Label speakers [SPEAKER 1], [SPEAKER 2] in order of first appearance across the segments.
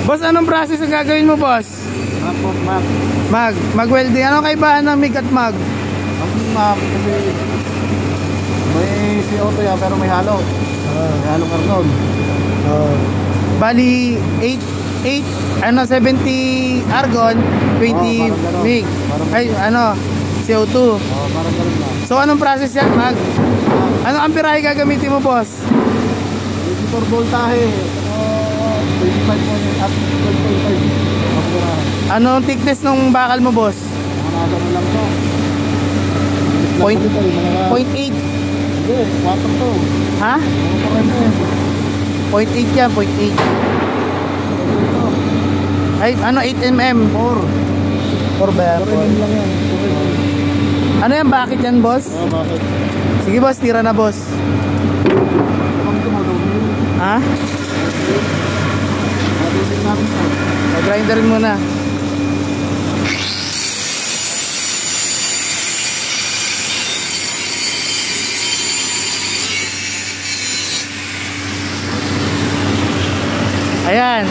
[SPEAKER 1] Boss, anong process ang gagawin mo, boss? Mag-welding. Anong kaibahan ng MIG at mag?
[SPEAKER 2] Ang kasi may CO2 yan pero may halo. May halong karton.
[SPEAKER 1] Bali 70 argon, 20 MIG. Ay, CO2.
[SPEAKER 2] Parang ganun na.
[SPEAKER 1] So anong process yan, mag? Anong amperahe gagamitin mo, boss?
[SPEAKER 2] 24 voltahe. 25 at 12.5.
[SPEAKER 1] Anong thickness ng bakal mo, boss?
[SPEAKER 2] Nakakano lang to.
[SPEAKER 1] 0.8.
[SPEAKER 2] Hindi, 4 to.
[SPEAKER 1] Ha? 0.8 yan, 0.8. Ay, 8mm? 4 ba yan?
[SPEAKER 2] 4 lang yan.
[SPEAKER 1] Ano yan, bakit yan, boss?
[SPEAKER 2] Bakit?
[SPEAKER 1] Sige, boss, tira na, boss. Ha? Grinderin muna. Ayan,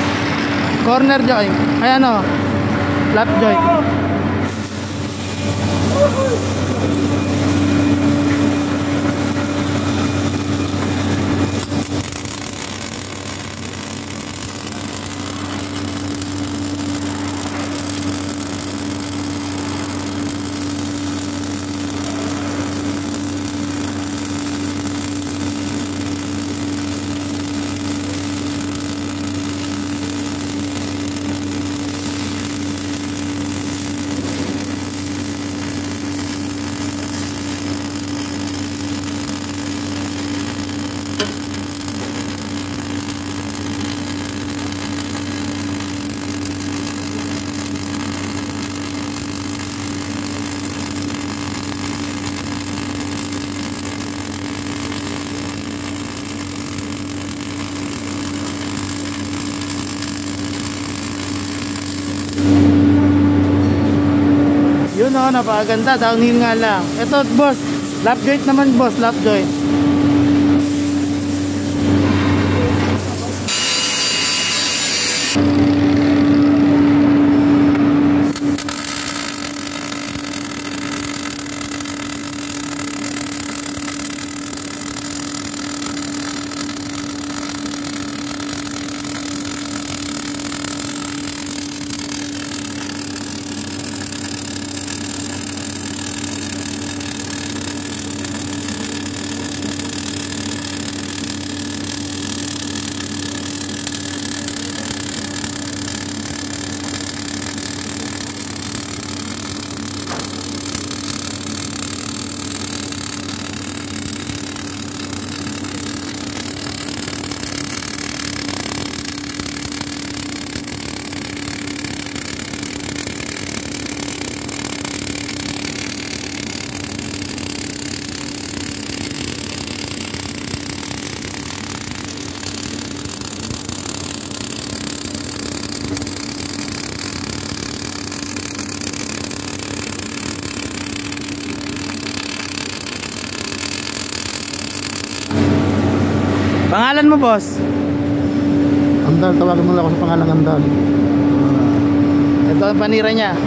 [SPEAKER 1] corner joint. Ayan lap joint. Yun napakaganda, downhill nga lang. Ito, boss, lap joint naman, boss, lap joint. Pangalan mo, boss?
[SPEAKER 2] Andal, tawagan mo lang ako sa pangalang Andal.
[SPEAKER 1] Ito ang panira niya.